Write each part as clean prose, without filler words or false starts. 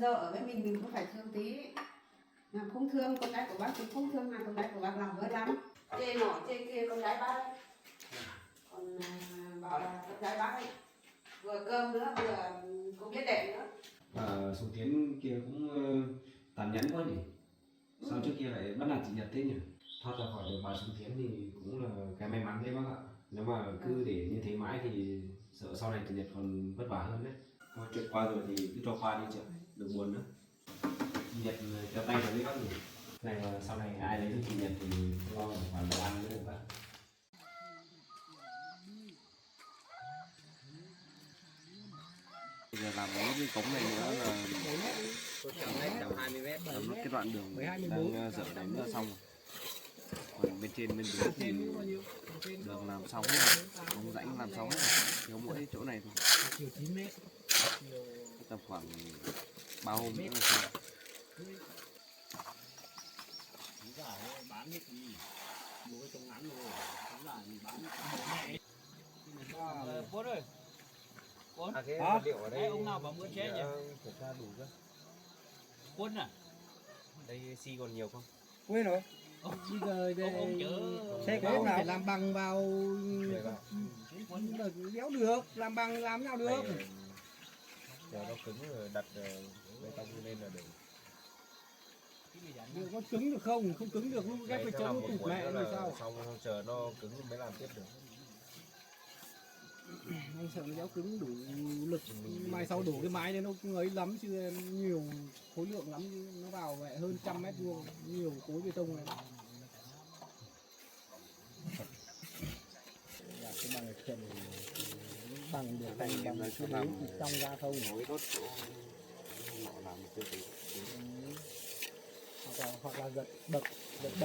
dâu ở với mình cũng phải thương tí. Mà không thương con gái của bác thì không thương, mà con gái của bác lòng hơi lắm. Chê nọ chê kia con gái bác ấy. Còn bảo là con gái bác ấy vừa cơm nữa vừa không biết đẻ nữa. Sùng Tiến kia cũng tàn nhẫn quá nhỉ. Sao trước kia lại bắt nạt chị Nhật thế nhỉ? Thoát ra khỏi được bà Sùng Tiến thì cũng là cái may mắn đấy bác ạ. Nếu mà cứ để như thế mãi thì sợ sau này chị Nhật còn vất vả hơn đấy. Thôi chuyện qua rồi thì cứ cho qua đi chị ạ, đừng buồn nữa. Chị Nhật cho tay vào đấy bác nhỉ. Này mà sau này ai lấy cho chị Nhật thì lo một khoản đồ ăn nữa được bác. Bây giờ làm cái cống này nữa là tầm 20 mét, cái đoạn đường đang dở đấy nữa xong rồi. Còn bên trên bên dưới thì đường làm xong hết rồi, ống rãnh làm xong hết rồi, thiếu mỗi chỗ này thôi. Tầm khoảng 3 hôm nữa là xong. Bố ơi, Cái vật liệu ở đây ông nào bảo muốn chế nhỉ? kiểm tra đủ chưa? Quân à? Đây xi còn nhiều không? Quên rồi. Bây giờ ông chở Xe của ông phải làm bằng vào đéo được, làm bằng làm nào được. Giờ nó cứng rồi đặt bê tông lên là được. Được, có cứng được không? Không cứng được, lúc ghép phải chống nó tụt mẹ làm sao? Xong chờ nó cứng mới làm tiếp được. Anh sợ nó đéo cứng đủ lực, mai sau đổ cái mái đấy nó cũng ấy lắm chứ, nhiều khối lượng lắm chứ, nó vào vậy hơn 100 mét vuông, nhiều khối bê tông này. Cái bằng trần bằng được Này em nói cho làm trong ra không nối đốt chỗ họ làm chưa được. hoặc là giật đập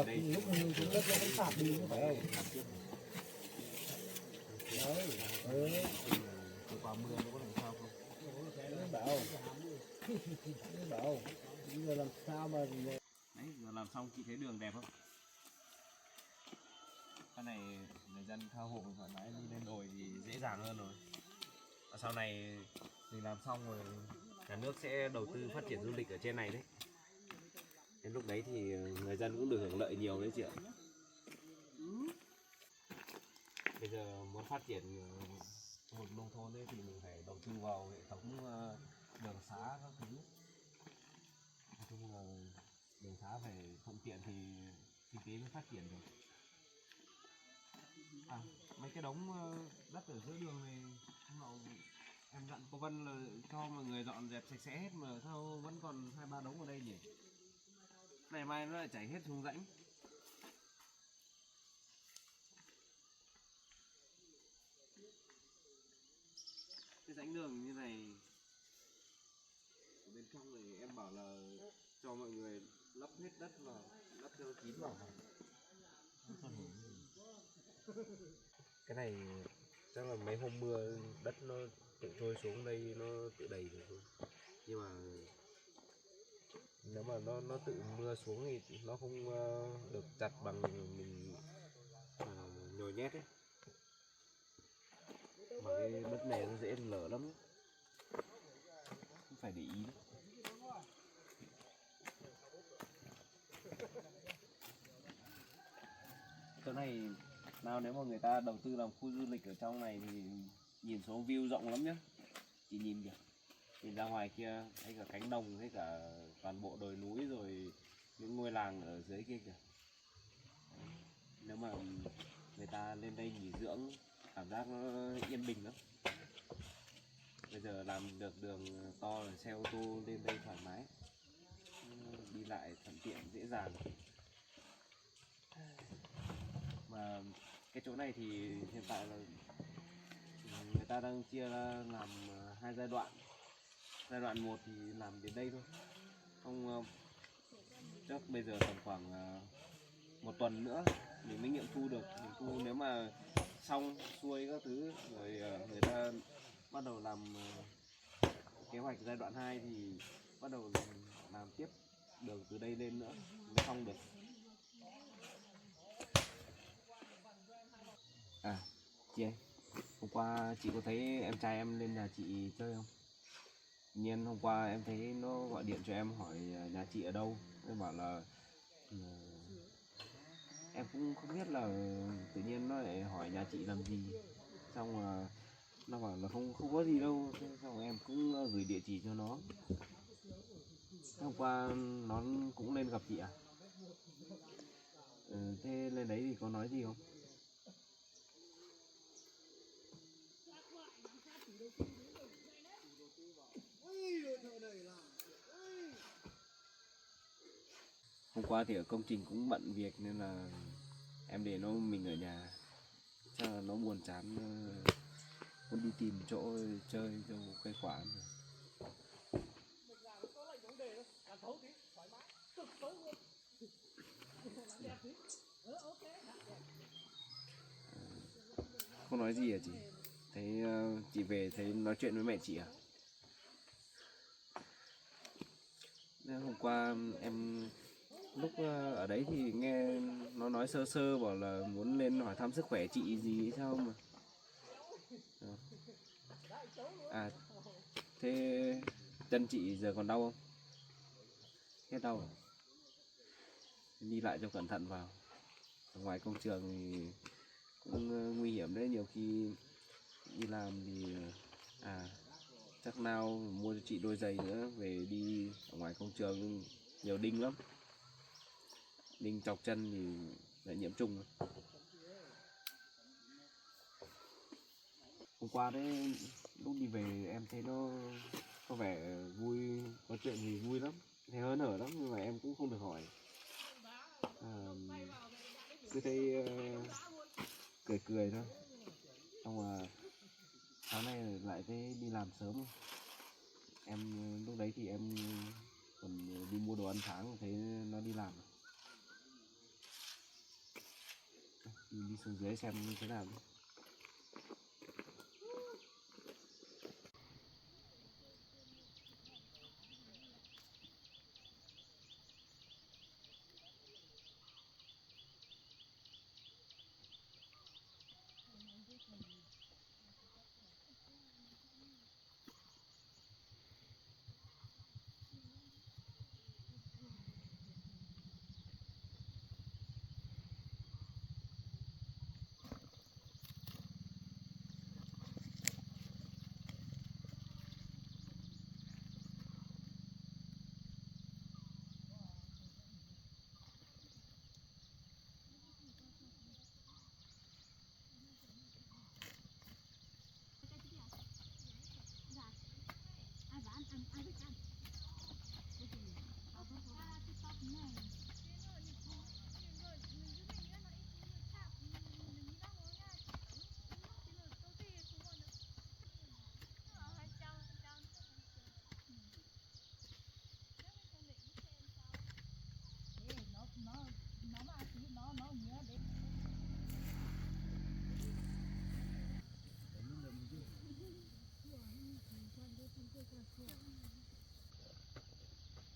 lúc chúng đất nó cũng sạt đi như phải không? Đấy, Qua mưa nó có làm sao không? bảo giờ làm sao mà Đấy, giờ làm xong chị thấy đường đẹp không? Cái này người dân tha hồ thoải mái đi lên đồi thì dễ dàng hơn rồi. Và sau này mình làm xong rồi nhà nước sẽ đầu tư phát triển du lịch ở trên này đấy. Đến lúc đấy thì người dân cũng được hưởng lợi nhiều đấy chị ạ. Bây giờ muốn phát triển một nông thôn ấy thì mình phải đầu tư vào hệ thống đường xá các thứ. Nói chung là đường xá phải thuận tiện thì kinh tế mới phát triển được. À, mấy cái đống đất ở giữa đường này hôm nọ em dặn cô Vân là cho mọi người dọn dẹp sạch sẽ hết mà sao vẫn còn 2-3 đống ở đây nhỉ? Này mai nó lại chảy hết xuống rãnh. Cái rãnh đường như này ở bên trong này em bảo là cho mọi người lấp hết đất vào, lấp cho kín vào. Cái này chắc là mấy hôm mưa đất nó tự trôi xuống đây nó tự đầy rồi thôi. Nhưng mà nếu mà nó tự mưa xuống thì nó không được chặt bằng mình nhồi nhét ấy. Mà cái đất này nó dễ lở lắm, không phải để ý. Chỗ này nào nếu mà người ta đầu tư làm khu du lịch ở trong này thì nhìn xuống view rộng lắm nhá. Chị nhìn kìa, nhìn ra ngoài kia thấy cả cánh đồng, thấy cả toàn bộ đồi núi rồi những ngôi làng ở dưới kia kìa. Nếu mà người ta lên đây nghỉ dưỡng cảm giác nó yên bình lắm. Bây giờ làm được đường to rồi, xe ô tô lên đây thoải mái, đi lại thuận tiện dễ dàng. Mà cái chỗ này thì hiện tại là người ta đang chia ra làm 2 giai đoạn. Giai đoạn 1 thì làm đến đây thôi, không chắc bây giờ tầm khoảng 1 tuần nữa mình mới nghiệm thu được. Mình thu nếu mà xong xuôi các thứ rồi người ta bắt đầu làm kế hoạch giai đoạn 2 thì bắt đầu làm tiếp đường từ đây lên nữa mới xong được. À chị ơi, hôm qua chị có thấy em trai em lên nhà chị chơi không? Tự nhiên hôm qua em thấy nó gọi điện em hỏi nhà chị ở đâu, em bảo là em cũng không biết là tự nhiên nó lại hỏi nhà chị làm gì, xong là nó bảo là không không có gì đâu. Thế xong em cũng gửi địa chỉ cho nó. Hôm qua nó cũng lên gặp chị à? Thế lên đấy thì có nói gì không? Hôm qua thì ở công trình cũng bận việc nên là em để nó mình ở nhà, chắc là nó buồn chán, muốn đi tìm chỗ chơi cho khuây khỏa. Không nói gì à chị? Thấy chị về thấy nói chuyện với mẹ chị à? Nên hôm qua em lúc ở đấy thì nghe nó nói sơ sơ bảo là muốn lên hỏi thăm sức khỏe chị gì hay sao mà. Đó. À thế chân chị giờ còn đau không? Hết đau à? Đi lại cho cẩn thận vào. Ở ngoài công trường thì cũng nguy hiểm đấy, nhiều khi đi làm thì chắc nào mua cho chị đôi giày nữa, về đi ở ngoài công trường nhiều đinh lắm, đinh chọc chân thì lại nhiễm trùng. Hôm qua đấy lúc đi về em thấy nó có vẻ vui, có chuyện gì vui lắm, thấy hớn hở lắm, nhưng mà em cũng không được hỏi. Cứ thấy cười cười thôi. Xong mà sáng nay lại thấy đi làm sớm. Em lúc đấy thì em còn đi mua đồ ăn sáng, thấy nó đi làm. Mình đi xuống dưới xem như thế nào.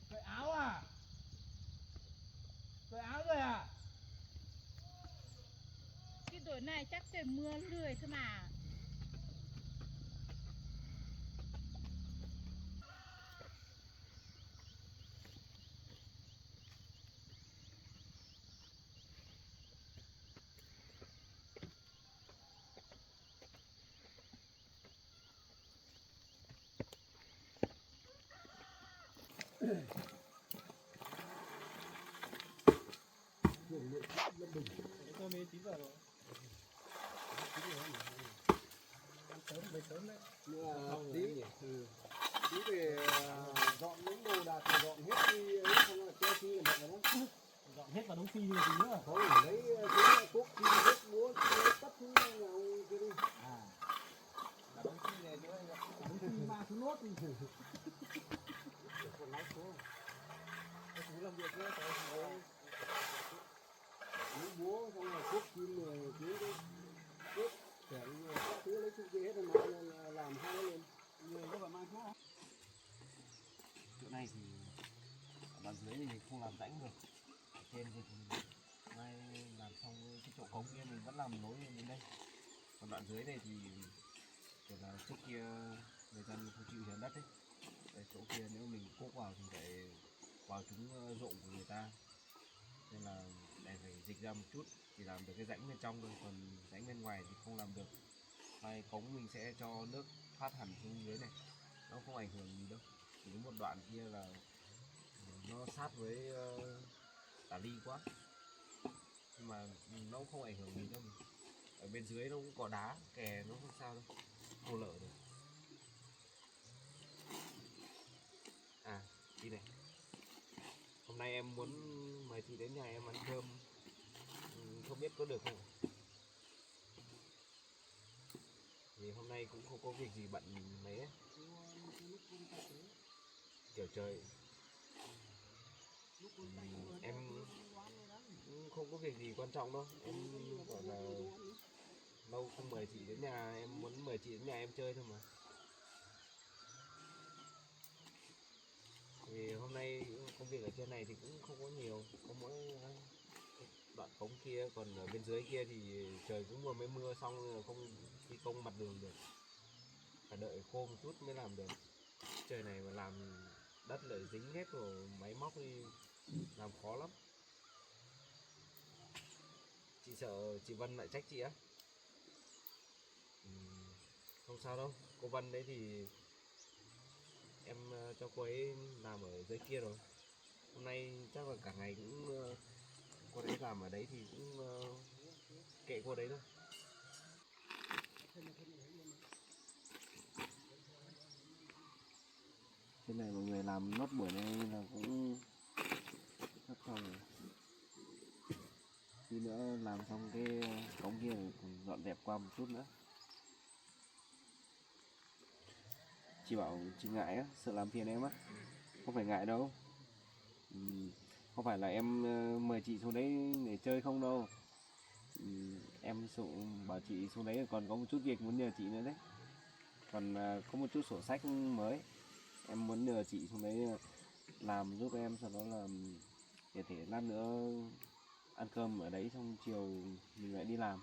Cởi áo à? Cởi áo rồi à? Cái tuổi này chắc trời mưa lười thôi mà. Tôi mới 9 giờ rồi. Sớm, về sớm đấy. Nhưng mà tí về dọn những đồ đạc thì dọn hết đi ấy, không là che chi là được rồi đó. Dọn hết vào đống phi như gì nữa. Không lấy cái cuốc chi hết búa tất thứ nào kia đi. Cả đống chi này nữa anh ạ. Đống phi ma thứ nốt. Còn lái số. Cái thứ làm việc nữa phải Lấy búa xong rồi cuốc chim rồi cứ cuốc để các thứ lấy chung kia hết rồi mà làm hai cái lên. người có phải mang thuốc không? Chỗ này thì ở đoạn dưới thì không làm rãnh được, trên thì mai làm xong cái chỗ cống kia mình vẫn làm nối lên đến đây. Còn đoạn dưới này thì kiểu là trước kia người dân không chịu hiến đất ấy, ở chỗ kia nếu mình cuốc vào thì phải vào trúng ruộng của người ta, nên là để phải dịch ra một chút chỉ làm được cái rãnh bên trong thôi, còn rãnh bên ngoài thì không làm được. Mai cống mình sẽ cho nước thoát hẳn xuống dưới này, nó không ảnh hưởng gì đâu. Chỉ có một đoạn kia là nó sát với tả ly quá, nhưng mà nó cũng không ảnh hưởng gì đâu. Ở bên dưới nó cũng có đá kè, nó không sao đâu, không lở được. À chị này, hôm nay em muốn mời chị đến nhà em ăn cơm, không biết có được không? Thì hôm nay cũng không có việc gì bận mấy ấy. Kiểu trời em cũng không có việc gì quan trọng đâu, em gọi là lâu không mời chị đến nhà, em muốn mời chị đến nhà em chơi thôi mà. Vì hôm nay công việc ở trên này thì cũng không có nhiều, có mỗi đoạn cống kia, còn ở bên dưới kia thì trời cũng vừa mới mưa xong rồi, không thi công mặt đường được, phải đợi khô một chút mới làm được. Trời này mà làm đất lại dính hết rồi, máy móc đi làm khó lắm. Chị sợ chị Vân lại trách chị á? Không sao đâu, cô Vân đấy thì em cho cô ấy làm ở dưới kia rồi. Hôm nay chắc là cả ngày cũng cô đấy làm ở đấy thì cũng kệ cô đấy thôi. Trên này mọi người làm nốt buổi này là cũng sắp xong rồi. Tí nữa làm xong cái cống kia rồi còn dọn dẹp qua một chút nữa. Chị bảo chị ngại á, sợ làm phiền em á. Không phải ngại đâu. Không phải là em mời chị xuống đấy để chơi không đâu. Em bảo chị xuống đấy còn có một chút việc muốn nhờ chị nữa đấy. Còn có một chút sổ sách mới, em muốn nhờ chị xuống đấy làm giúp em, sau đó là để thể lát nữa ăn cơm ở đấy xong chiều mình lại đi làm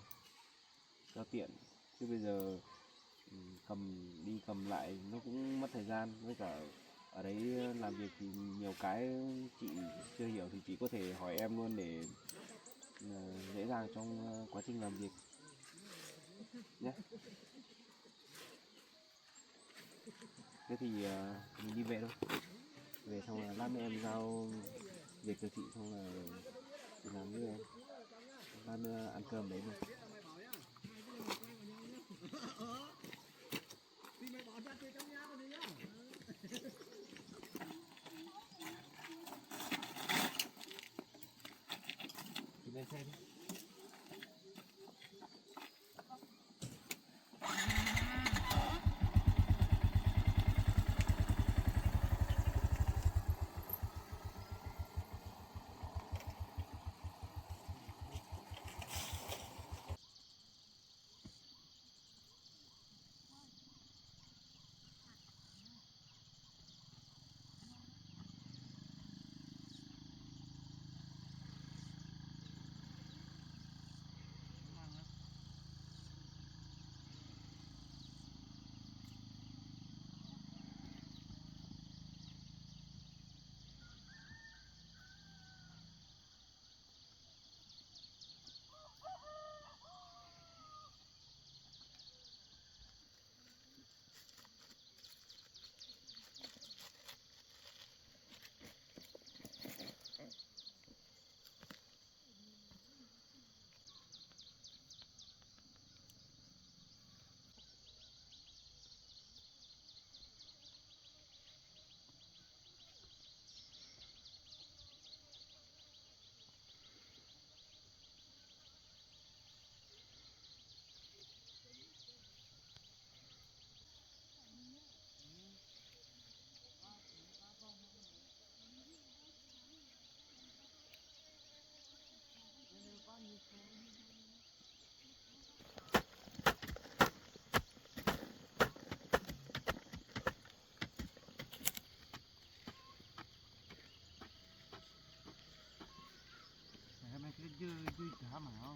cho tiện. Chứ bây giờ cầm đi cầm lại nó cũng mất thời gian, với cả ở đấy làm việc thì nhiều cái chị chưa hiểu thì chị có thể hỏi em luôn để dễ dàng trong quá trình làm việc nhé. Thế thì mình đi về thôi, về xong là lát nữa em giao việc cho chị, xong là chị làm với em, lát nữa ăn cơm đấy luôn. Chị lên xe đi. Hôm nay cái dư cả mà nó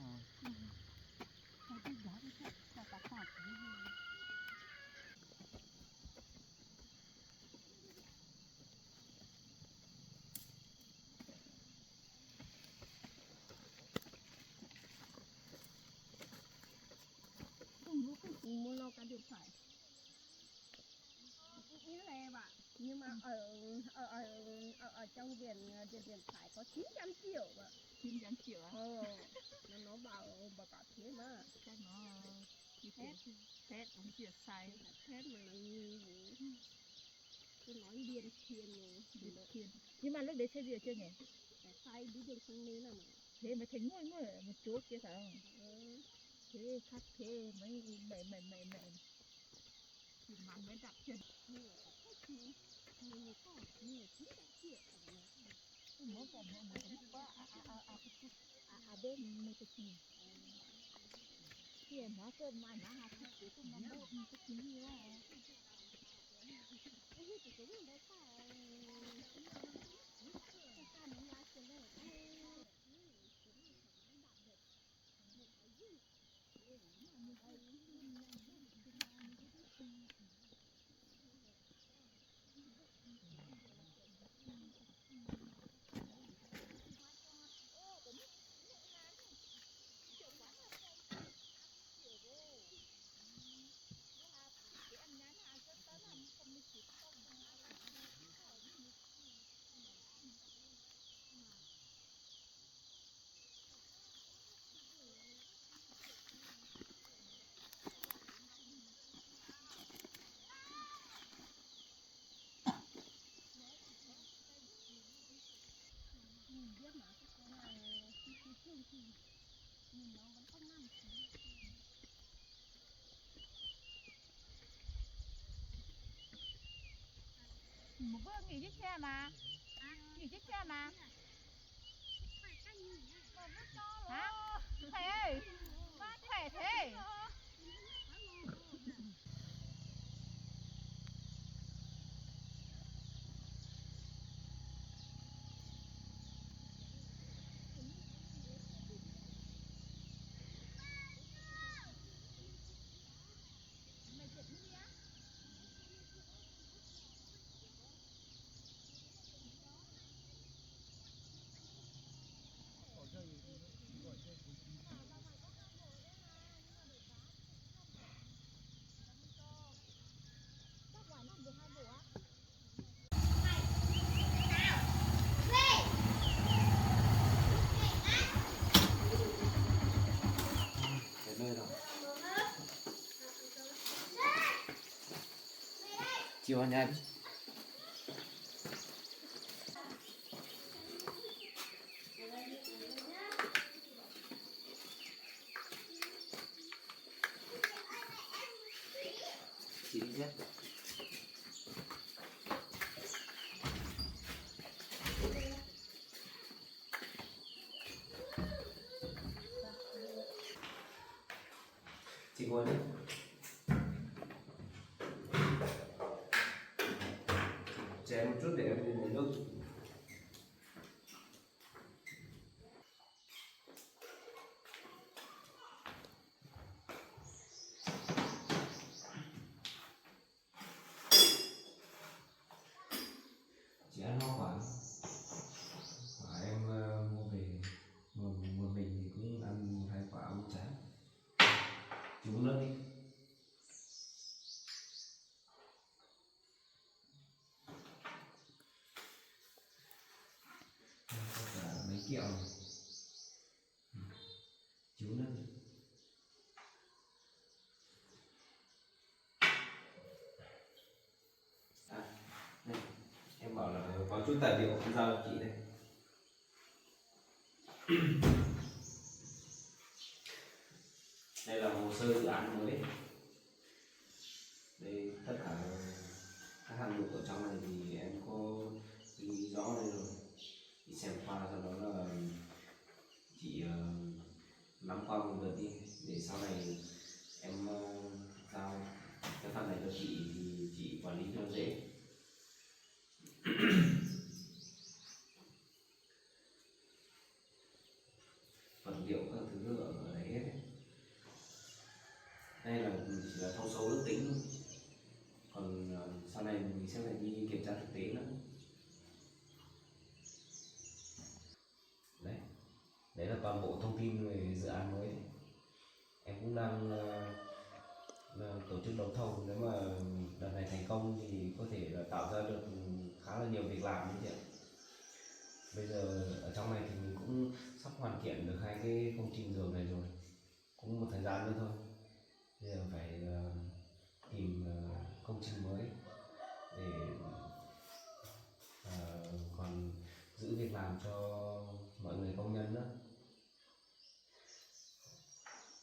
ở trong viện phải có 900 triệu ạ. 900 triệu à? Nó bảo thế mà Chắc nó phết cũng chưa sai. thế mà nó như tôi nói điên thiên Thiên. Nhưng mà lúc đấy xây dừa chưa nhỉ? sai đi đường sang nơi nào mà Thế mới thấy nguôi nguôi ở một chỗ kia phải không? Thế khách thế mấy thì mà mới đặt chân. nhưng mà có nhiều có nhiều 900 triệu Mỗi cái một cái quá bên một cái gì. Tiền nó cơn mà nó học cái cũng năm bộ cái gì nhiều à. Một bữa nghỉ chiếc xe mà. Nghỉ chiếc xe mà. Hả? Thầy ơi, khỏe thế. Đến nơi rồi. Chiều ăn nhanh. Chị đi chết. Chị ngồi đi. Chén một chút để em đi lấy nước. Chị ăn hoa quả. Quả em mua về một mình thì cũng ăn một hai quả không chán. Chị uống nước đi. Có cả mấy kẹo này. Chị uống nước đi. À, đây. Em bảo là có chút tài liệu em giao cho chị đây. Đây là hồ sơ dự án mới. Đây tất cả các hạng mục ở trong này thì em có ghi rõ đây rồi. Chị xem qua sau đó là chị nắm qua một lượt đi để sau này em giao cái phần này cho chị thì chị quản lý cho nó dễ. Vật liệu các thứ ở đấy hết ấy. Đây là chỉ là thông số ước tính thôi. Còn sau này mình sẽ phải đi kiểm tra thực tế nữa. Đấy, đấy là toàn bộ thông tin về dự án mới. Em cũng đang tổ chức đấu thầu, nếu mà đợt này thành công thì có thể là tạo ra được khá là nhiều việc làm đấy chị ạ. Bây giờ ở trong này thì mình cũng sắp hoàn thiện được 2 cái công trình giường này rồi, cũng một thời gian nữa thôi. Bây giờ phải tìm công trình mới để còn giữ việc làm cho mọi người công nhân nữa.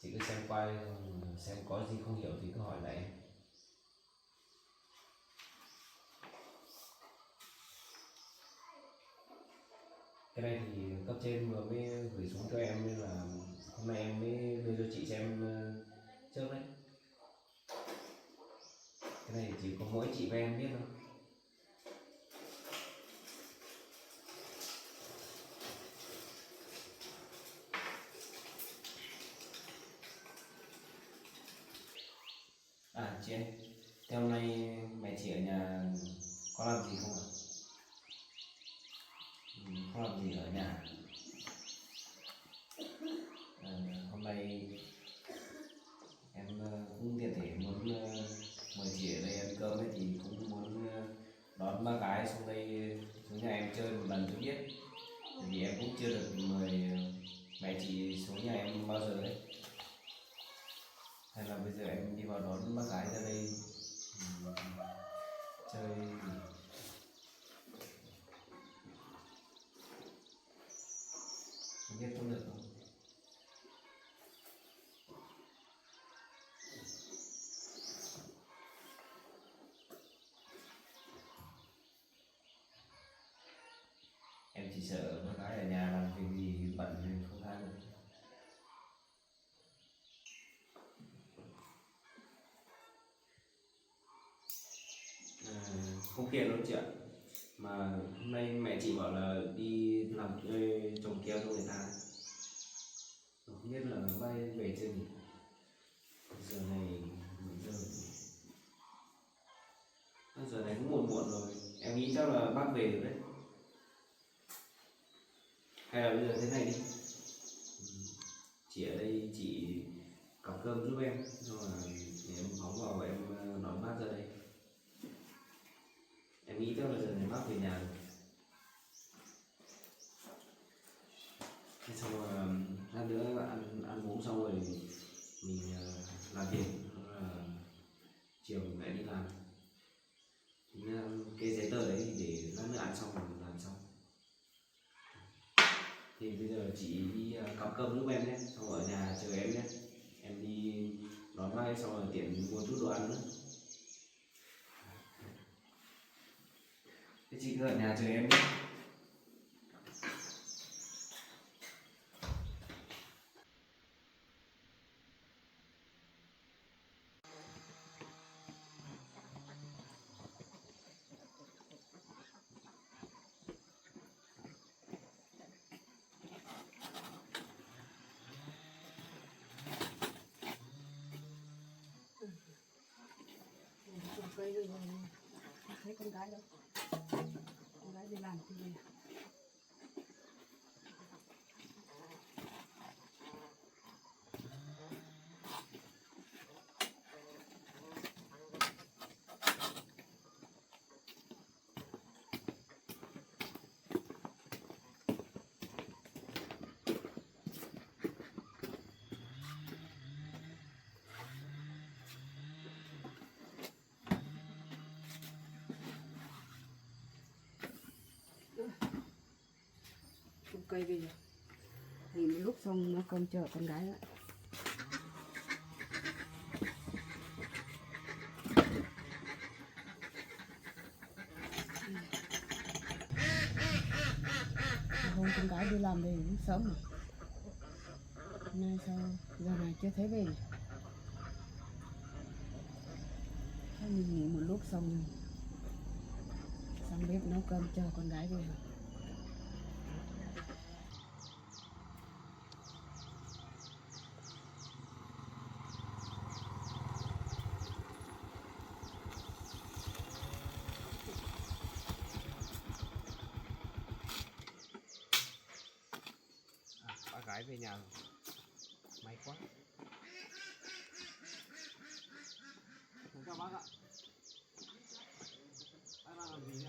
Chị cứ xem quay, xem có gì không hiểu thì cứ hỏi lại em. Cái này thì cấp trên vừa mới gửi xuống cho em nên là hôm nay em mới đưa cho chị xem trước đấy. Cái này chỉ có mỗi chị và em biết thôi. À chị ơi, thế hôm nay mẹ chị ở nhà có làm gì không ạ? Không làm gì ở nhà. Hôm nay em cũng tiện thể muốn mời chị ở đây ăn cơm ấy, thì cũng muốn đón bác gái xuống đây xuống nhà em chơi một lần cho biết. Vì em cũng chưa được mời mẹ chị xuống nhà em bao giờ đấy. Hay là bây giờ em đi vào đón bác gái ra đây chơi gì? Không biết có được không? Em chỉ sợ bác gái ở nhà làm việc gì bận nên không tha được. Không kiện đâu chị ạ. Mà hôm nay mẹ chị bảo là đi làm thuê trồng keo cho người ta ấy. Không biết là bay về chưa nhỉ? Giờ này mấy giờ này cũng muộn muộn rồi. Em nghĩ chắc là bác về rồi đấy. Hay là bây giờ thế này đi, chị ở đây chị cọc cơm giúp em, xong là để em phóng vào em đón bác ra đây. Em nghĩ chắc là giờ này bác về nhà rồi. Thế xong rồi lát nữa ăn uống xong rồi mình làm việc, chiều mình lại đi làm. Cái giấy tờ đấy để lát nữa ăn xong mình làm xong. Thì bây giờ chị đi cắm cơm giúp em nhé, xong ở nhà chờ em nhé. Em đi đón bác xong rồi tiện mua chút đồ ăn nữa. Thế chị cứ ở nhà chờ em nhé. Cây rồi thấy con gái đâu, con gái đi làm thì về. Cây bây giờ thì một lúc xong nó còn chờ con gái lại. Hôm con gái đi làm về cũng sớm rồi, nay sao giờ này chưa thấy về. Thôi mình nghỉ một lúc xong sang bếp nấu cơm chờ con gái về. Bác gái về nhà rồi. May quá. Chào bác ạ. Bác đang làm gì nhỉ?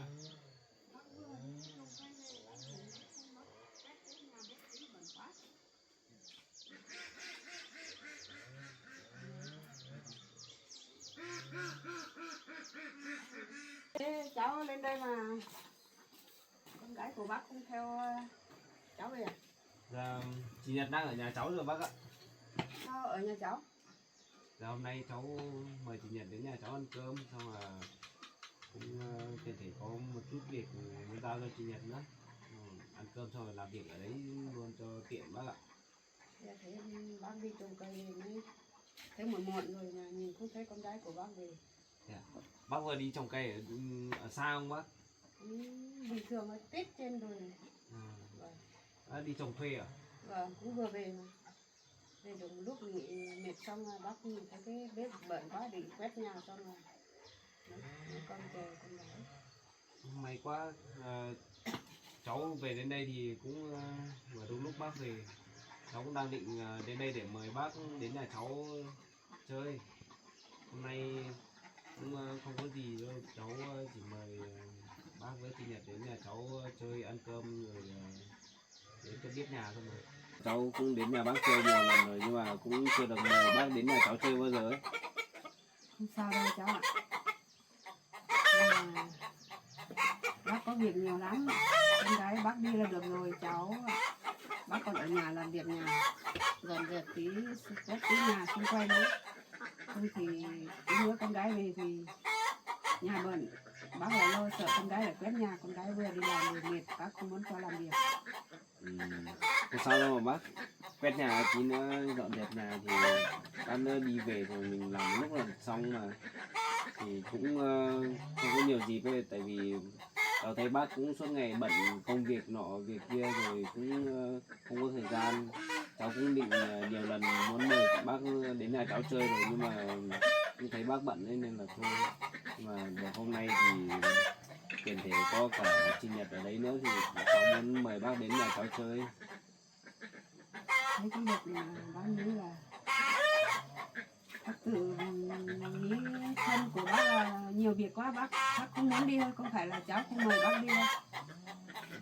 cháu lên đây mà con gái của bác cũng theo cháu về à? Dạ, chị Nhật đang ở nhà cháu rồi bác ạ. Sao ở nhà cháu? Dạ, hôm nay cháu mời chị Nhật đến nhà cháu ăn cơm, xong là cũng tiện thể có một chút việc muốn giao cho chị Nhật nữa. Ăn cơm xong rồi làm việc ở đấy luôn cho tiện bác ạ. Dạ, thấy bác đi trồng cây mới thấy muộn muộn rồi mà nhìn không thấy con gái của bác về. Bác vừa đi trồng cây ở xa không bác? Bình thường ở Tết trên rồi. Vâng. Đi trồng thuê à? Vâng, cũng vừa về mà. Về được một lúc nghỉ mệt xong là bác nhìn thấy cái bếp bẩn quá định quét nhà xong rồi mấy con chờ con gái. May quá, cháu về đến đây thì cũng vừa đúng lúc bác về. Cháu cũng đang định đến đây để mời bác đến nhà cháu chơi. Hôm nay cũng không có gì đâu, cháu chỉ mời bác với chị Nhật đến nhà cháu chơi ăn cơm rồi đến cho biết nhà thôi mà. Cháu cũng đến nhà bác chơi nhiều lần rồi nhưng mà cũng chưa được mời bác đến nhà cháu chơi bao giờ ấy. Không sao đâu cháu ạ. Nhưng mà bác có việc nhiều lắm. Con gái bác đi là được rồi cháu. Bác còn ở nhà làm việc nhà. Dọn dẹp tí, quét tí nhà xung quanh đấy. Không thì hứa con gái về thì nhà bẩn. Bác lại lo sợ con gái lại quét nhà. Con gái vừa đi làm rồi mệt, bác không muốn cho làm việc. Không sao đâu mà bác. Quét nhà tí nữa dọn dẹp nhà thì bác nữa đi về rồi mình làm lúc là xong mà. Thì cũng không có nhiều gì thôi, tại vì cháu thấy bác cũng suốt ngày bận công việc nọ việc kia rồi cũng không có thời gian. Cháu cũng định nhiều lần muốn mời bác đến nhà cháu chơi rồi nhưng mà cũng thấy bác bận ấy nên là thôi. Nhưng mà được hôm nay thì tiền thể có cả chị Nhật ở đấy nữa thì cháu muốn mời bác đến nhà cháu chơi. Thấy cái việc mà bác nghĩ là bác tự nghĩ thân của bác là nhiều việc quá, bác không muốn đi thôi, không phải là cháu không mời bác đi đâu.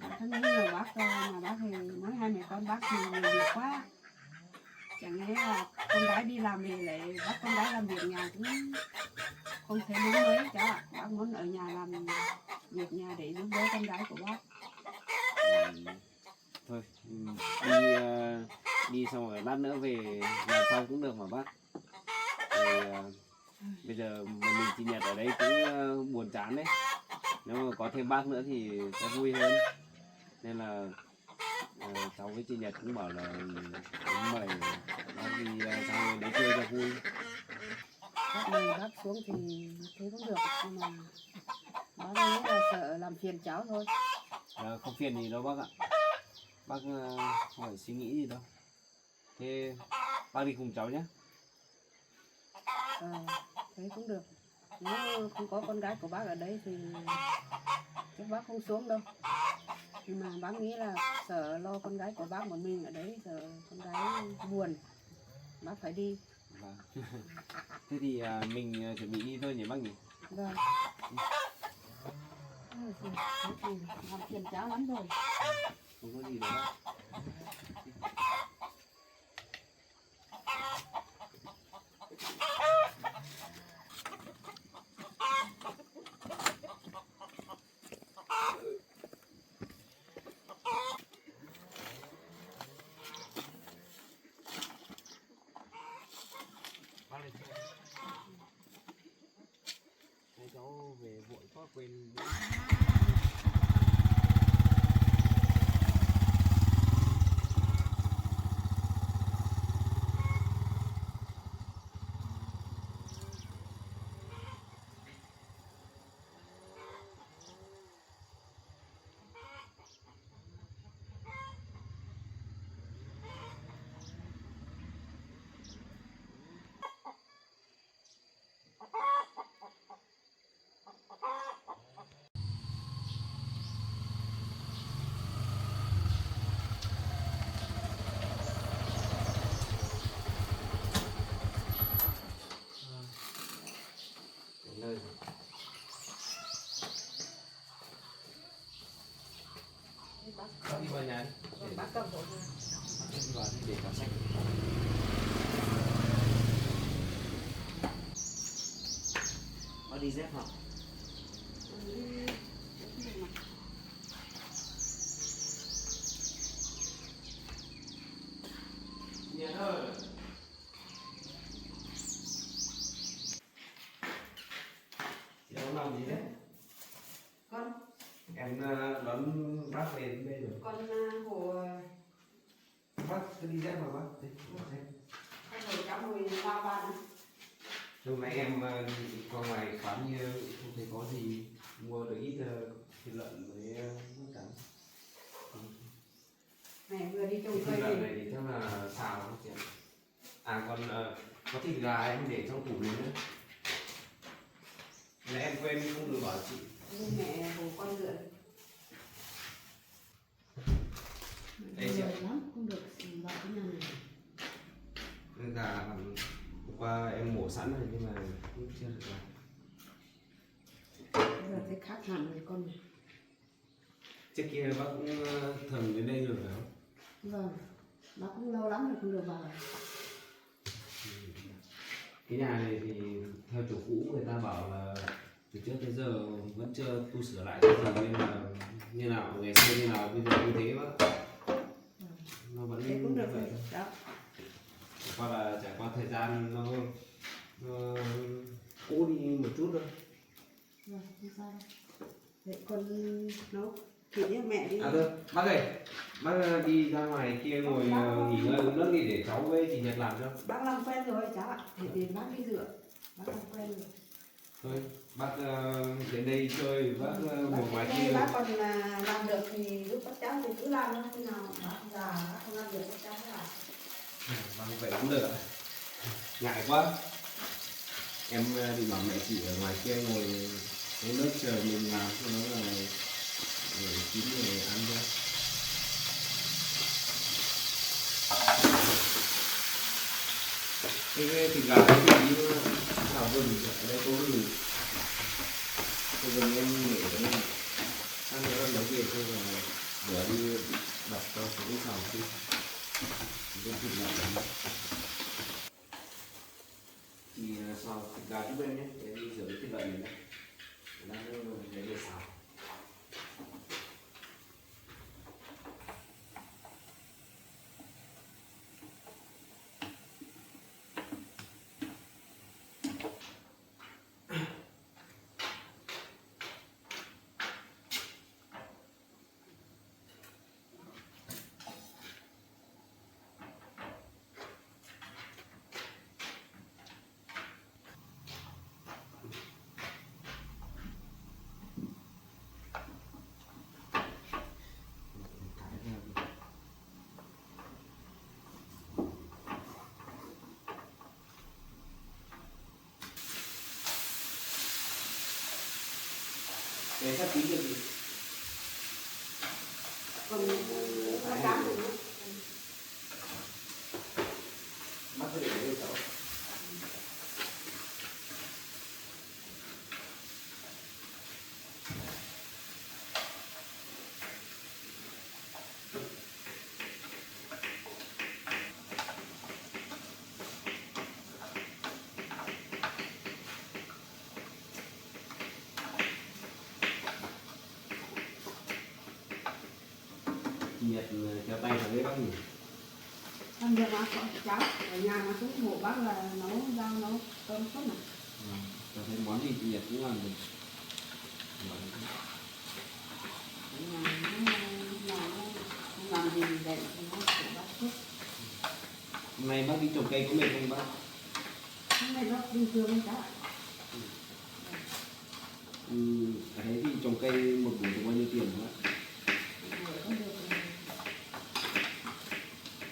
Bác nghĩ nhiều bác thôi mà bác thì mỗi hai mẹ con bác thì nhiều việc quá. Chẳng lẽ là con gái đi làm về lại bắt con gái làm việc nhà cũng không thể đúng mấy cháu ạ. Bác muốn ở nhà làm việc nhà để giúp đỡ con gái của bác. Thôi đi xong rồi lát nữa về làm sau cũng được mà bác. Thì bây giờ một mình chị Nhật ở đây cũng buồn chán đấy. Nếu mà có thêm bác nữa thì sẽ vui hơn. Nên là cháu với chị Nhật cũng bảo là mời bác đi sang đấy chơi cho vui. Bác mời bác xuống thì thế cũng được, nhưng mà bác nghĩ là sợ làm phiền cháu thôi. Không phiền gì đâu bác ạ. Bác không phải suy nghĩ gì đâu. Thế bác đi cùng cháu nhé. Thế cũng được. Nếu không có con gái của bác ở đấy thì chắc bác không xuống đâu. Nhưng mà bác nghĩ là sợ lo con gái của bác một mình ở đấy, sợ con gái buồn, bác phải đi. Vâng. Thế thì mình chuẩn bị đi thôi nhỉ bác nhỉ? Vâng. Làm phiền cháu lắm rồi. Không có gì đâu bác. Cháu về vội quá quên. Nơi bác đi vào nhà đi. Bác cầm hộ nha. Đi vào đi để cả sách. Bác đi dép hả? Đi về đến đây rồi. Con hồ Bác cứ đi dép vào bác. Đấy, bỏ dép. con hồ cháu ngồi lao bàn. Hôm nay em đi qua ngoài quán như không thấy có gì, mua được ít thịt lợn với nước cắn. Mẹ vừa đi trồng Thịt cây lợn thì này thì chắc là xào không chị ạ? À còn có thịt gà em để trong tủ này nữa. Là em quên không được bảo chị. mẹ hồ con lượn. Đây chị ạ. Lắm không được vào cái nhà này. Gà hôm qua em mổ sẵn rồi nhưng mà cũng chưa được làm. Bây giờ thấy khác hẳn rồi con này. Trước kia bác cũng thường đến đây rồi phải không? Vâng, nó cũng lâu lắm rồi không được vào. Cái nhà này thì theo chủ cũ người ta bảo là từ trước tới giờ vẫn chưa tu sửa lại cái gì nên là như nào ngày xưa như nào bây giờ như thế bác. Nó vẫn Thế cũng được vậy rồi. thôi. Đó. Trải qua thời gian nó cũ đi một chút thôi. Vâng, không sao đâu. Vậy con nấu thịt nhé mẹ đi. À thôi, bác ơi, bác đi ra ngoài kia ngồi nghỉ ngơi uống nước đi để cháu với chị Nhật làm cho. Bác làm quen rồi cháu ạ. Thì bác đi rửa. Bác làm quen rồi. Thôi, bác đến đây chơi, bác ngồi ngoài Bác kia. bác còn làm được thì giúp các cháu thì cứ làm thôi. Khi nào bác già bác không làm được các cháu làm. Vâng, vậy cũng được ạ. Ngại quá. Em định bảo mẹ chị ở ngoài kia ngồi uống nước chờ mình làm cho nó là để chín để ăn thôi. Cái thịt gà cái gì xào vừng ở đây có gừng. Cái gừng em để ở đây. Ăn nữa nấu về thôi rồi rửa đi đập cho xuống xào đi. Cái thịt lợn thì xào thịt gà giúp em nhé, để đi rửa cái thịt lợn này nhé. Để xào. Để sắp chín được gì? Còn nó cám rồi nữa. Mắt có để đây cháu. Nhật theo tay vào đấy bác nhỉ? Ăn được mà con cháu ở nhà mà cũng hộ bác là nấu rau nấu cơm suốt mà. Tôi thấy món gì chị Nhật cũng làm được. Ở nhà nó không làm gì để nó hộ bác suốt. Hôm nay bác đi trồng cây có mệt không bác? Hôm nay nó bình thường cháu ạ. Ở đấy thì trồng cây một buổi được bao nhiêu tiền hả? Có được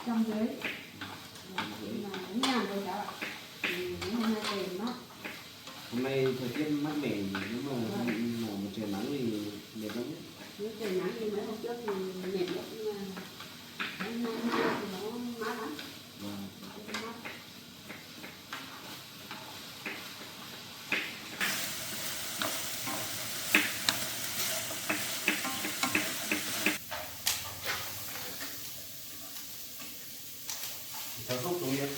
150. Mà cũng nhàn rồi cháu ạ. Thì hôm nay trời mát. Hôm nay thời tiết mát mẻ, nếu mà một trời nắng thì mệt lắm. Nếu trời nắng thì mấy hôm trước thì mệt lắm nhưng mà hôm nay thì nó mát lắm. Vâng. Nó mát. Cháu giúp đúng không?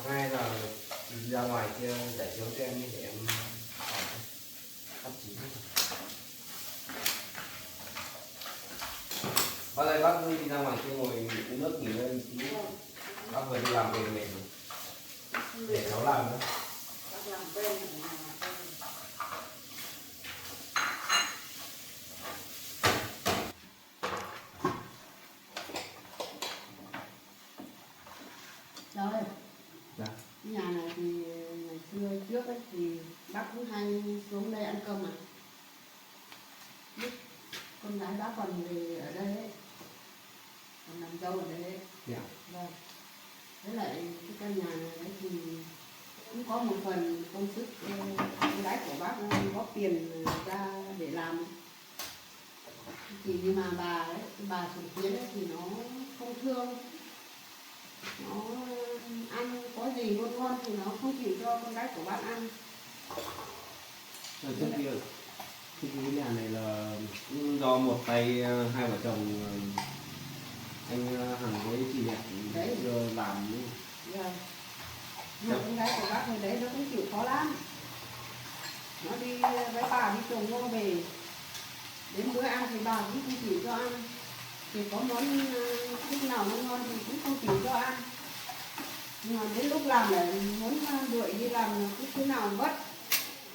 Ngay là đi ra ngoài kia giải chiếu cho em để em cắt chín. Bác ơi, bác đi ra ngoài kia ngồi uống nước nghỉ ngơi tí. Bác vừa đi làm về mệt rồi. Để cháu làm nữa. Bác làm quen. Rồi. Dạ. Cái nhà này thì ngày xưa trước ấy thì bác cũng hay xuống đây ăn cơm mà. Lúc con gái bác còn về ở đây ấy, còn làm dâu ở đây ấy. Dạ. Vâng. Với lại cái căn nhà này ấy thì cũng có một phần công sức con gái của bác góp tiền ra để làm. Thì nhưng mà bà ấy, bà Sùng Tiến ấy thì nó không thương, nó ăn có gì ngon ngon thì nó không chịu cho con gái của bác ăn. Trước kia cái nhà này là cũng do một tay hai vợ chồng anh Hằng với chị Nhật Đấy. làm ấy. Dạ. Nhưng mà con gái của bác hồi đấy nó cũng chịu khó lắm. Nó đi với bà đi trồng ngô về, đến bữa ăn thì bà cũng không chịu cho ăn. Thì có món thức nào nó ngon thì cũng không chịu cho ăn. Nhưng mà đến lúc làm lại muốn đuổi đi làm cứ thế nào vất,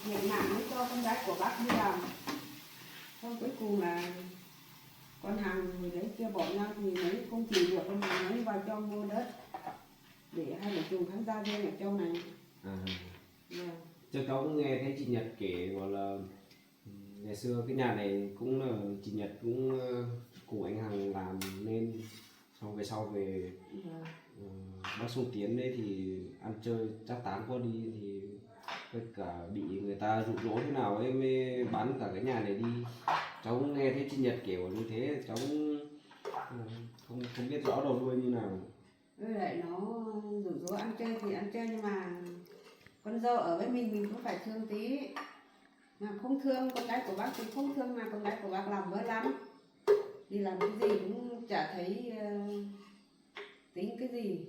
nghiện nặng mới cho con gái của bác đi làm. Xong cuối cùng là con Hằng người đấy kia bỏ nhau thì mấy không chịu được, con Hằng mới vào trong mua đất để hai vợ chồng khán gia riêng ở trong này. Yeah. Cho cháu cũng nghe thấy chị Nhật kể bảo là ngày xưa cái nhà này cũng là chị Nhật cũng cùng anh Hằng làm nên, xong về sau về bác Sùng Tiến đấy thì ăn chơi chắc tán qua đi thì tất cả bị người ta dụ dỗ thế nào ấy mới bán cả cái nhà này đi. Cháu cũng nghe thấy chị Nhật kể bảo như thế, cháu cũng không biết rõ đầu đuôi như nào. Với lại nó rủ rỗ ăn chơi thì ăn chơi, nhưng mà con dâu ở với mình cũng phải thương tí. Mà không thương con gái của bác thì không thương, mà con gái của bác làm mới lắm. Đi làm cái gì cũng chả thấy tính cái gì,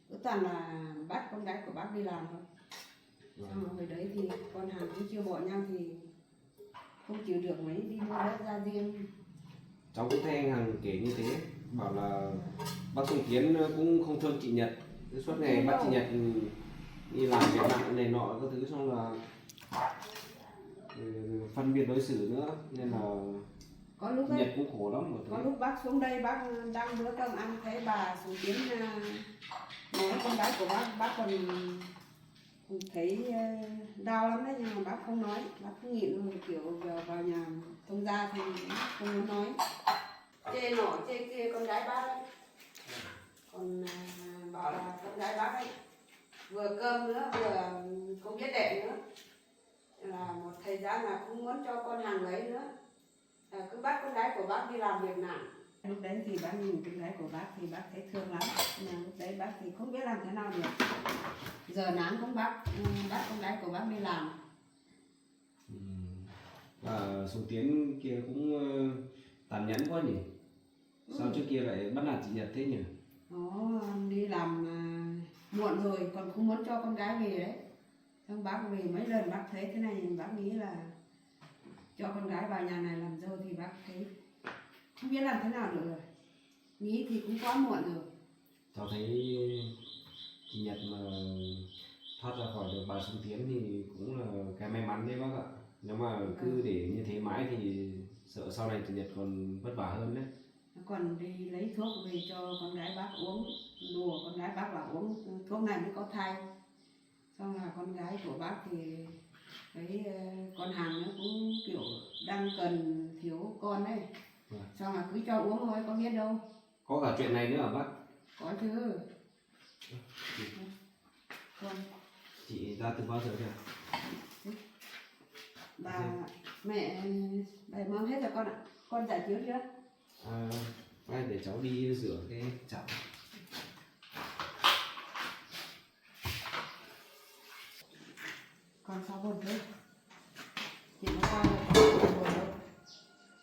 cứ toàn là bắt con gái của bác đi làm thôi. Xong rồi hồi đấy thì con Hằng cũng chưa bỏ nhau thì không chịu được mấy đi mua đất ra riêng. Cháu cũng thấy anh Hằng kể như thế, bảo là bác Sùng Tiến cũng không thương chị Nhật, suốt ngày bắt chị Nhật đi làm việc nặng này nọ các thứ, xong là phân biệt đối xử nữa nên là Có lúc chị Nhật cũng khổ lắm. Có lúc bác xuống đây bác đang bữa cơm ăn thấy bà Sùng Tiến nói con gái của bác còn thấy đau lắm đấy, nhưng mà bác không nói, bác cứ nhịn rồi, kiểu vào nhà thông gia thì không muốn nói. Chê nọ chê kia con gái bác ấy, còn bảo là con gái bác ấy vừa cơm nữa vừa không biết đẻ nữa, là một thời gian là cũng muốn cho con Hằng lấy nữa, cứ bắt con gái của bác đi làm việc nặng. Lúc đấy thì bác nhìn con gái của bác thì bác thấy thương lắm, nhưng mà lúc đấy bác thì không biết làm thế nào được. Giờ nắng cũng bắt con gái của bác đi làm. Và Sùng Tiến kia cũng tàn nhẫn quá nhỉ? Sao trước kia lại bắt nạt chị Nhật thế nhỉ? Nó đi làm muộn rồi còn không muốn cho con gái về đấy. Xong bác về mấy lần bác thấy thế này, bác nghĩ là cho con gái vào nhà này làm dâu thì bác thấy không biết làm thế nào được rồi. Nghĩ thì cũng quá muộn rồi. Cháu thấy chị Nhật mà thoát ra khỏi được bà Sùng Tiến thì cũng là cái may mắn đấy bác ạ. Nếu mà cứ để như thế mãi thì sợ sau này chị Nhật còn vất vả hơn đấy. Còn đi lấy thuốc về cho con gái bác uống, đùa con gái bác bảo uống thuốc này mới có thai. Xong là con gái của bác thì cái con Hằng nó cũng kiểu đang cần thiếu con đấy. Xong là cứ cho uống thôi, có biết đâu. Có cả chuyện này nữa hả bác? Có chứ. Con. Chị ra từ bao giờ chưa? Bà mẹ mâm hết rồi con ạ. Con giải chiếu chưa? Để cháu đi rửa cái chảo. Con sao buồn thế? Chị nó coi là con buồn đâu.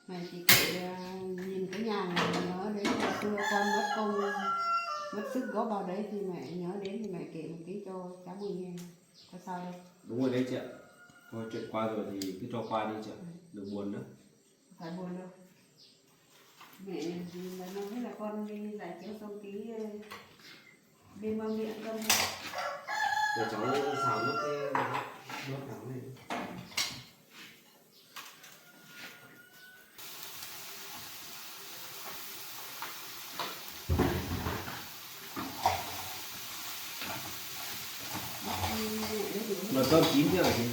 Mày chỉ kể nhìn cái nhà này nhớ đến ngày xưa con mất công mất sức góp vào đấy thì mẹ nhớ đến thì mẹ kể một tí cho cháu Bùi nghe. Có sao đâu? Đúng rồi đấy chị ạ. Thôi chuyện qua rồi thì cứ cho qua đi chị ạ. Đừng buồn nữa. Phải buồn đâu. Mẹ nói là con đi giải chiếu xong tí bên mâm điện cơm. Để cháu xào nước cái đốt nóng lên. Nồi cơm chín chưa hả chị?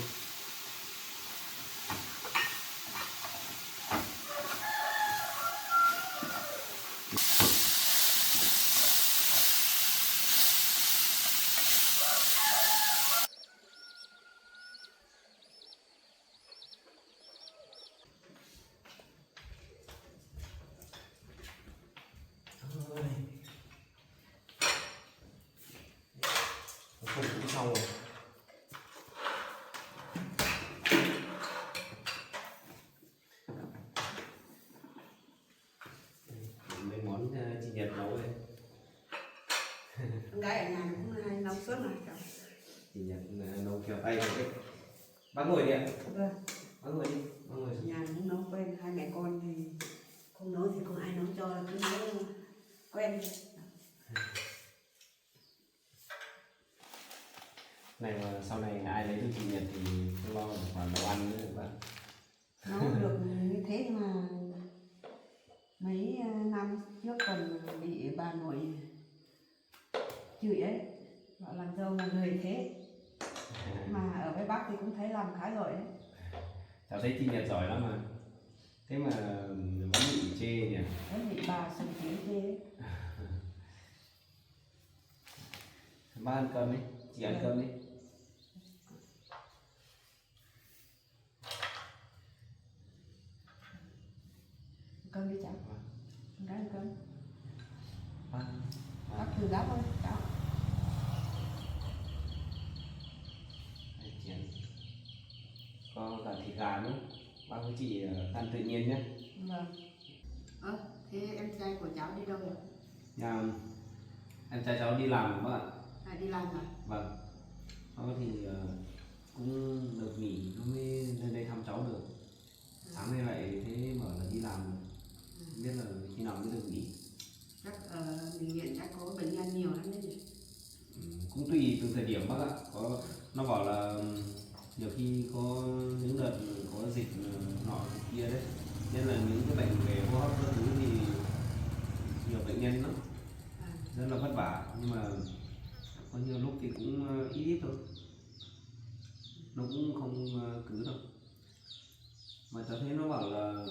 Không cũng xong rồi. Mấy món chị Nhật nấu đây. Con gái ở nhà cũng hay nấu suốt mà cháu. Chị Nhật nấu khéo tay rồi đấy. Bác ngồi đi ạ. Vâng. Bác ngồi đi. Bác ngồi đi. Nhà cũng nấu quen, hai mẹ con thì không nấu thì không ai nấu cho, cứ nấu quen. Này mà sau này ai lấy được chị Nhật thì không lo một khoản nấu ăn nữa các bạn. Nấu được như thế nhưng mà mấy năm trước còn bị bà nội chửi ấy, bảo làm dâu mà lười thế. Mà ở với bác thì cũng thấy làm khá giỏi đấy. Cháu thấy chị Nhật giỏi lắm mà. Thế mà vẫn bị chê nhỉ? Đấy bị bà sùng tiếng chê. Bác ăn cơm đi, chị ăn cơm đi. Cơm đi cháu. Con gái ăn cơm. Bác. Bác thử gắp thôi cháu. Chén. Có cả thịt gà nữa. Bác với chị ăn tự nhiên nhé. Vâng. Thế em trai của cháu đi đâu rồi? Nhà em trai cháu đi làm rồi bác ạ. À, đi làm rồi. Vâng. Nó thì cũng được nghỉ nó mới lên đây thăm cháu được. Sáng nay lại thế mở là đi làm, không biết là khi nào mới được nghỉ. Chắc bệnh viện chắc có bệnh nhân nhiều lắm đấy nhỉ? Cũng tùy từng thời điểm bác ạ. Có nó bảo là nhiều khi có những đợt có dịch nọ dịch kia đấy, nên là những cái bệnh về hô hấp các thứ thì nhiều bệnh nhân lắm, rất là vất vả. Nhưng mà có nhiều lúc thì cũng ít ít thôi, nó cũng không cứ đâu. Mà cháu thấy nó bảo là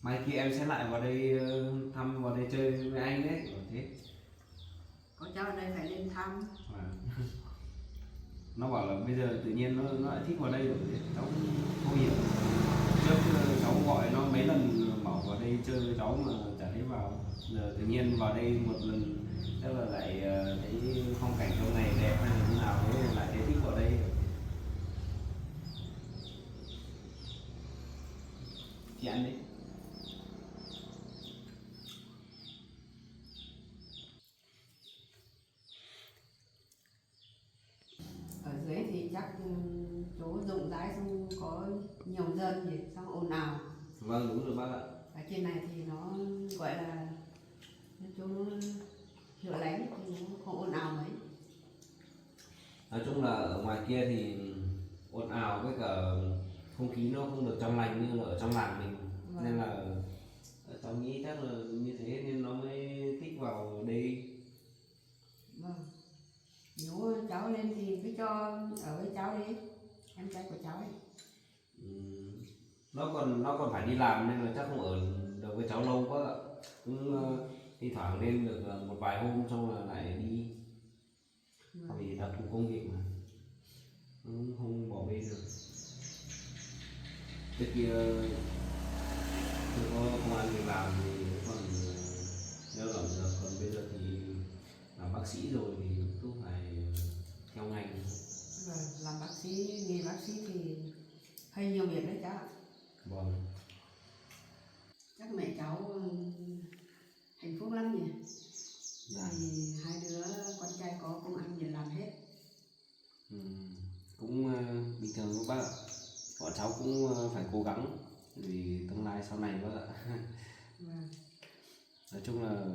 mai kia em sẽ lại vào đây thăm, vào đây chơi với anh đấy, bảo thế. Có cháu ở đây phải lên thăm. Nó bảo là bây giờ tự nhiên nó lại thích vào đây rồi, cháu không hiểu. Trước cháu gọi nó mấy lần bảo vào đây chơi với cháu mà chả thấy vào, giờ tự nhiên vào đây một lần chắc là lại thấy phong cảnh trong này đẹp hay là như nào thế lại thấy thích vào đây. Chị ăn đi. Ở dưới thì chắc chỗ rộng rãi, xong có nhiều dân gì, xong ồn ào. Vâng đúng rồi bác ạ. Ở trên này thì nó gọi là chỗ chữa lánh thì nó không ồn ào mấy. Nói chung là ở ngoài kia thì ồn ào với cả không khí nó không được trong lành như là ở trong làng mình. Vâng. Nên là cháu nghĩ chắc là như thế nên nó mới thích vào đây. Vâng. Nếu cháu lên thì cứ cho ở với cháu đi, em trai của cháu ấy. Nó còn phải đi làm nên là chắc không ở được với cháu lâu quá ạ. Cũng thi thoảng lên được một vài hôm xong là lại đi. Vâng. Vì đặc thù công việc mà cũng không bỏ bê được. Trước kia chưa có công an việc làm thì còn nhớ lỏng được, còn bây giờ thì làm bác sĩ rồi thì cũng phải theo ngành. Vâng, làm bác sĩ, nghề bác sĩ thì hay nhiều việc đấy cháu ạ. Vâng. Chắc mẹ cháu hạnh phúc lắm nhỉ? Dạ. Thì hai đứa con trai có công ăn việc làm hết. Cũng bình thường các bác ạ. Bọn cháu cũng phải cố gắng vì tương lai sau này bác ạ. Vâng. Nói chung là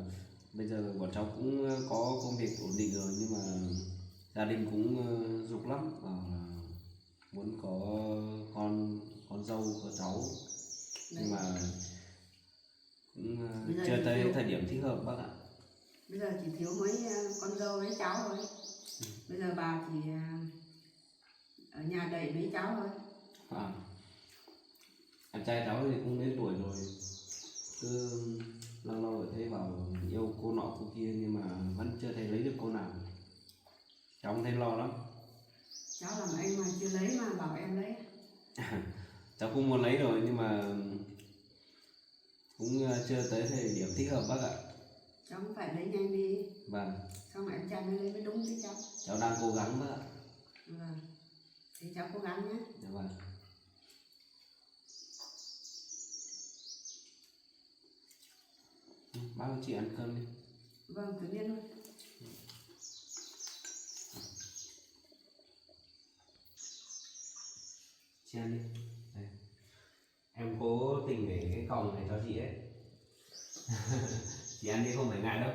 bây giờ bọn cháu cũng có công việc ổn định rồi, nhưng mà gia đình cũng giục lắm, bảo là muốn có con dâu có cháu, nhưng mà cũng Bây giờ chưa thì tới thiếu. thời điểm thích hợp bác ạ. Bây giờ chỉ thiếu mấy con dâu mấy cháu thôi. Bây giờ bà chỉ ở nhà đẩy mấy cháu thôi. Anh trai cháu thì cũng đến tuổi rồi, cứ lâu lâu thấy bảo yêu cô nọ cô kia nhưng mà vẫn chưa thấy lấy được cô nào, cháu cũng thấy lo lắm. Cháu làm anh mà chưa lấy mà bảo em lấy. Cháu cũng muốn lấy rồi nhưng mà cũng chưa tới thời điểm thích hợp bác ạ. Cháu cũng phải lấy nhanh đi, Vâng, xong rồi anh trai mới lấy mới đúng chứ cháu. cháu đang cố gắng bác ạ. Vâng, thì cháu cố gắng nhé. Dạ vâng. Bác ơi, chị ăn cơm đi. Vâng, tự nhiên thôi. Chị ăn đi. Đây. Em cố tình để cái còng này cho chị ấy. Chị ăn đi không phải ngại đâu.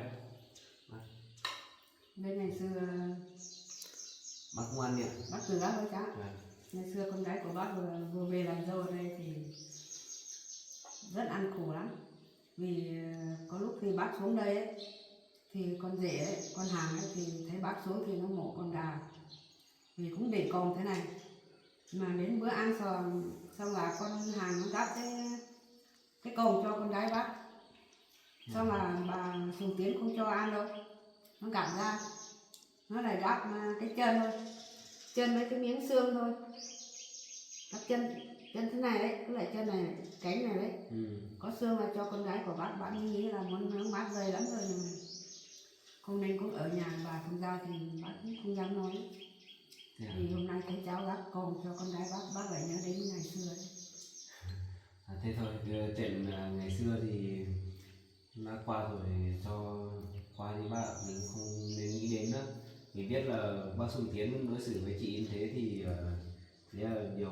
Bên ngày xưa Bác không ăn nhỉ? bác từ đó thôi cháu. Vâng. Ngày xưa con gái của bác vừa về làm dâu ở đây thì rất ăn khổ lắm. Vì có lúc thì bác xuống đây ấy, thì con rể ấy, con hàng ấy, thì thấy bác xuống thì nó mổ con gà. Vì cũng để còng thế này. Mà đến bữa ăn xong là con hàng nó gắp cái còng cho con gái bác. Xong là bà Sùng Tiến không cho ăn đâu. Nó gạt ra. Nó lại gắp cái chân thôi. Chân với cái miếng xương thôi. Gắp chân thế này đấy, cứ lại chân này, cánh này đấy. Có xương là cho con gái của bác nghĩ là muốn nướng bác dày lắm rồi nhưng mà không nên cũng ở nhà bà không ra thì bác cũng không dám nói. Dạ. Thì hôm nay thấy cháu gắp còng cho con gái bác lại nhớ đến ngày xưa ấy. Thế thôi, chuyện ngày xưa thì đã qua rồi, cho qua đi bác ạ. Mình không nên nghĩ đến nữa. Mình biết là bác Sùng Tiến đối xử với chị như thế thì đấy là điều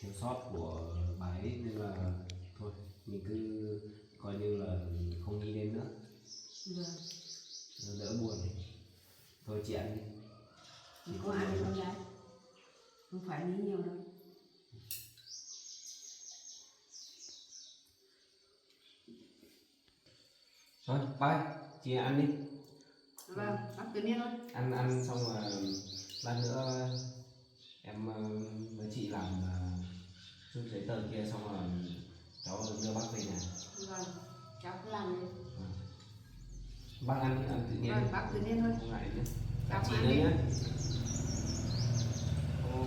thiếu sót của bà ấy, nên là thôi mình cứ coi như là không nghĩ đến nữa, Vâng. đỡ buồn. Thôi chị ăn đi. Mình có ăn được con gái. Không phải nghĩ nhiều đâu. Thôi bye, chị ăn đi. Vâng, bác tự nhiên thôi. Ăn xong rồi lát nữa em với chị làm chút giấy tờ kia xong rồi cháu đưa bác về nhà. Vâng, cháu cứ làm đi. Bác ăn tự nhiên. Vâng, bác tự nhiên thôi. Không ngại nhé. Cháu Chị ăn nữa đi. nhé.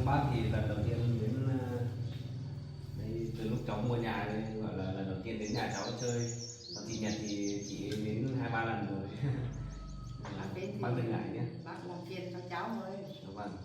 Bác thì lần đầu tiên đến đây từ lúc cháu mua nhà đây, gọi là lần đầu tiên đến nhà cháu chơi. Còn chị Nhật thì chị đến 2-3 lần rồi. Bác đến thì Bác đừng ngại nhé. bác làm phiền cho cháu thôi. Dạ vâng.